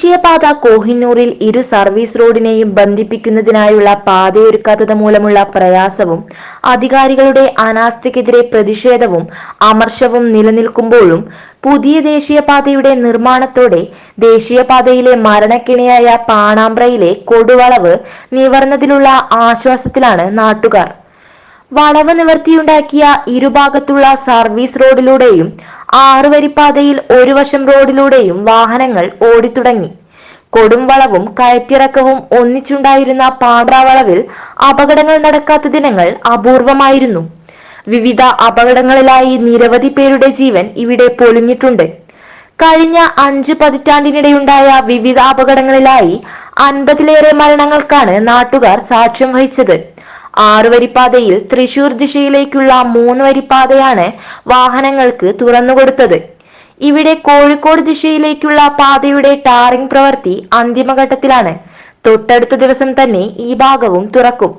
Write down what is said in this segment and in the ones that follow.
ദേശീയപാത കോഹിന്നൂറിൽ ഇരു സർവീസ് റോഡിനെയും ബന്ധിപ്പിക്കുന്നതിനായുള്ള പാതയൊരുക്കാത്തത് മൂലമുള്ള പ്രയാസവും അധികാരികളുടെ അനാസ്ഥയ്ക്കെതിരെ പ്രതിഷേധവും അമർഷവും നിലനിൽക്കുമ്പോഴും പുതിയ ദേശീയപാതയുടെ നിർമ്മാണത്തോടെ ദേശീയപാതയിലെ മരണക്കിണിയായ പാണാമ്പ്രയിലെ കൊടുവളവ് നിവർന്നതിലുള്ള ആശ്വാസത്തിലാണ് നാട്ടുകാർ. വളവ് നിവർത്തിയുണ്ടാക്കിയ ഇരുഭാഗത്തുള്ള സർവീസ് റോഡിലൂടെയും 6 വരിപ്പാതയിൽ ഒരു വശം റോഡിലൂടെയും വാഹനങ്ങൾ ഓടിത്തുടങ്ങി. കൊടും വളവും കയറ്റിറക്കവും ഒന്നിച്ചുണ്ടായിരുന്ന പാണ്ട്ര വളവിൽ അപകടങ്ങൾ നടക്കാത്ത ദിനങ്ങൾ അപൂർവമായിരുന്നു. വിവിധ അപകടങ്ങളിലായി നിരവധി പേരുടെ ജീവൻ ഇവിടെ പൊലിഞ്ഞിട്ടുണ്ട്. കഴിഞ്ഞ 5 പതിറ്റാണ്ടിനിടെയുണ്ടായ വിവിധ അപകടങ്ങളിലായി 50-ലേറെ മരണങ്ങൾക്കാണ് നാട്ടുകാർ സാക്ഷ്യം വഹിച്ചത്. 6 വരിപ്പാതയിൽ തൃശൂർ ദിശയിലേക്കുള്ള 3 വരിപ്പാതയാണ് വാഹനങ്ങൾക്ക് തുറന്നുകൊടുത്തത്. ഇവിടെ കോഴിക്കോട് ദിശയിലേക്കുള്ള പാതയുടെ ടാറിംഗ് പ്രവൃത്തി അന്തിമഘട്ടത്തിലാണ്. തൊട്ടടുത്ത ദിവസം തന്നെ ഈ ഭാഗവും തുറക്കും.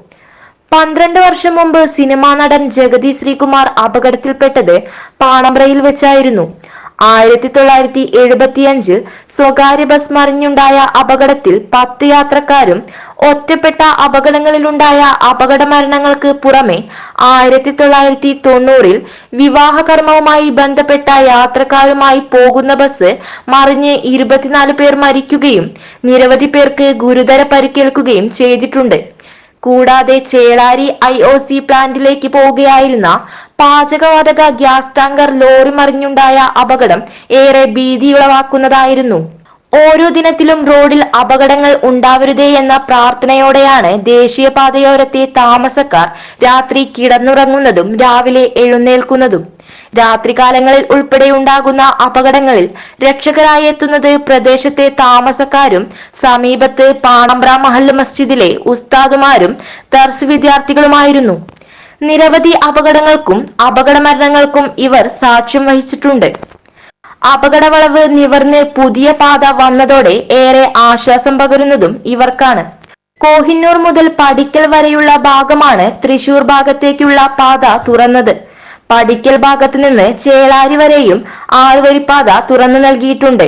12 വർഷം മുമ്പ് സിനിമാ നടൻ ജഗതി ശ്രീകുമാർ അപകടത്തിൽപ്പെട്ടത് പാണമ്പ്രയിൽ വെച്ചായിരുന്നു. 1975 സ്വകാര്യ ബസ് മറിഞ്ഞുണ്ടായ അപകടത്തിൽ 10 യാത്രക്കാരും ഒറ്റപ്പെട്ട അപകടങ്ങളിലുണ്ടായ അപകട മരണങ്ങൾക്ക് പുറമെ 1990 വിവാഹകർമ്മവുമായി ബന്ധപ്പെട്ട യാത്രക്കാരുമായി പോകുന്ന ബസ് മറിഞ്ഞ് 24 പേർ മരിക്കുകയും നിരവധി പേർക്ക് ഗുരുതര പരിക്കേൽക്കുകയും ചെയ്തിട്ടുണ്ട്. കൂടാതെ ചേളാരി IOC പ്ലാന്റിലേക്ക് പോവുകയായിരുന്ന പാചകവാതക ഗ്യാസ് ടാങ്കർ ലോറി മറിഞ്ഞുണ്ടായ അപകടം ഏറെ ഭീതിയുളവാക്കുന്നതായിരുന്നു. ഓരോ ദിനത്തിലും റോഡിൽ അപകടങ്ങൾ ഉണ്ടാവരുതേ എന്ന പ്രാർത്ഥനയോടെയാണ് ദേശീയപാതയോരത്തെ താമസക്കാർ രാത്രി കിടന്നുറങ്ങുന്നതും രാവിലെ എഴുന്നേൽക്കുന്നതും. രാത്രികാലങ്ങളിൽ ഉൾപ്പെടെ ഉണ്ടാകുന്ന അപകടങ്ങളിൽ രക്ഷകരായി എത്തുന്നത് പ്രദേശത്തെ താമസക്കാരും സമീപത്ത് പാണമ്പ്ര മഹല്ല് മസ്ജിദിലെ ഉസ്താദുമാരും ദർസ് വിദ്യാർത്ഥികളുമായിരുന്നു. നിരവധി അപകടങ്ങൾക്കും അപകട മരണങ്ങൾക്കും ഇവർ സാക്ഷ്യം വഹിച്ചിട്ടുണ്ട്. അപകടവളവ് നിവർന്ന് പുതിയ പാത വന്നതോടെ ഏറെ ആശ്വാസം പകരുന്നതും ഇവർക്കാണ്. കോഹിന്നൂർ മുതൽ പടിക്കൽ വരെയുള്ള ഭാഗമാണ് തൃശൂർ ഭാഗത്തേക്കുള്ള പാത തുറന്നത്. പടിക്കൽ ഭാഗത്ത് നിന്ന് ചേളാരി വരെയും 6 വരിപ്പാത തുറന്നു നൽകിയിട്ടുണ്ട്.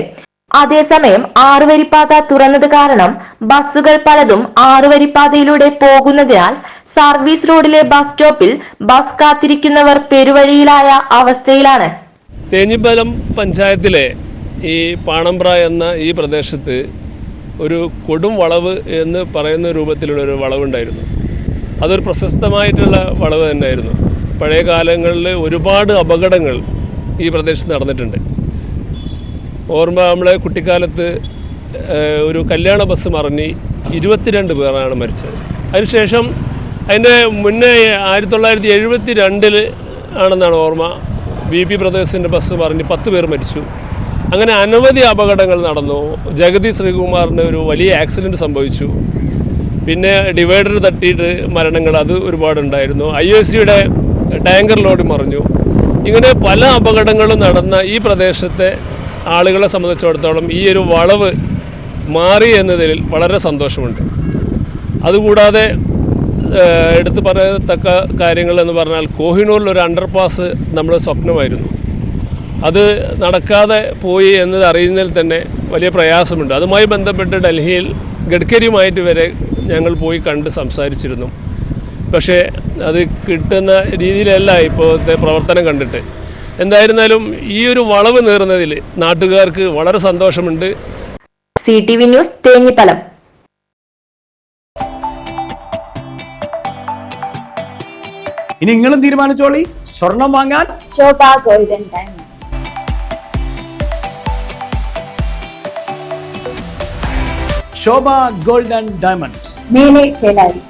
അതേസമയം 6 വരിപ്പാത തുറന്നത് കാരണം ബസ്സുകൾ പലതും 6 വരിപ്പാതയിലൂടെ പോകുന്നതിനാൽ സർവീസ് റോഡിലെ ബസ് സ്റ്റോപ്പിൽ ബസ് കാത്തിരിക്കുന്നവർ പെരുവഴിയിലായ അവസ്ഥയിലാണ്. തേഞ്ഞിപ്പലം പഞ്ചായത്തിലെ ഈ പാണമ്പ്ര എന്ന ഈ പ്രദേശത്ത് ഒരു കൊടും വളവ് എന്ന് പറയുന്ന രൂപത്തിലുള്ള ഒരു വളവുണ്ടായിരുന്നു. അതൊരു പ്രശസ്തമായിട്ടുള്ള വളവ് തന്നെയായിരുന്നു. പഴയ കാലങ്ങളിൽ ഒരുപാട് അപകടങ്ങൾ ഈ പ്രദേശത്ത് നടന്നിട്ടുണ്ട്. ഓർമ്മ നമ്മളെ കുട്ടിക്കാലത്ത് ഒരു കല്യാണ ബസ് മറിഞ്ഞ് 22 പേരാണ് മരിച്ചത്. അതിനുശേഷം അതിൻ്റെ മുന്നേ 1972 ആണെന്നാണ് ഓർമ്മ, BP ബ്രദേഴ്സിൻ്റെ ബസ് മറിഞ്ഞ് 10 പേർ മരിച്ചു. അങ്ങനെ അനവധി അപകടങ്ങൾ നടന്നു. ജഗതി ശ്രീകുമാറിന് ഒരു വലിയ ആക്സിഡൻറ്റ് സംഭവിച്ചു. പിന്നെ ഡിവൈഡർ തട്ടിയിട്ട് മരണങ്ങൾ അത് ഒരുപാടുണ്ടായിരുന്നു. IOCയുടെ ടാങ്കർ ലോറി മറിഞ്ഞു. ഇങ്ങനെ പല അപകടങ്ങളും നടന്ന ഈ പ്രദേശത്തെ ആളുകളെ സംബന്ധിച്ചിടത്തോളം ഈ ഒരു വളവ് മാറി എന്നതിൽ വളരെ സന്തോഷമുണ്ട്. അതുകൂടാതെ എടുത്തു പറയത്തക്ക കാര്യങ്ങൾ എന്ന് പറഞ്ഞാൽ കോഹിനൂറിൽ ഒരു അണ്ടർപാസ് നമ്മുടെ സ്വപ്നമായിരുന്നു. അത് നടക്കാതെ പോയി എന്നത് അറിയുന്നതിൽ തന്നെ വലിയ പ്രയാസമുണ്ട്. അതുമായി ബന്ധപ്പെട്ട് ഡൽഹിയിൽ ഗഡ്കരിയുമായിട്ട് വരെ ഞങ്ങൾ പോയി കണ്ട് സംസാരിച്ചിരുന്നു. പക്ഷേ അത് കിട്ടുന്ന രീതിയിലല്ല ഇപ്പോഴത്തെ പ്രവർത്തനം കണ്ടിട്ട്. എന്തായിരുന്നാലും ഈ ഒരു വളവ് നേറുന്നതിൽ നാട്ടുകാർക്ക് വളരെ സന്തോഷമുണ്ട്. CTV news Thenhipalam. ഇനി നിങ്ങളും തീരുമാനിച്ചോളി, സ്വർണം വാങ്ങാൻ ശോഭ ഗോൾഡൻ ഡയമണ്ട്സ്. ശോഭ ഗോൾഡൻ ഡയമണ്ട്സ്, മേലെ ചേലാരി.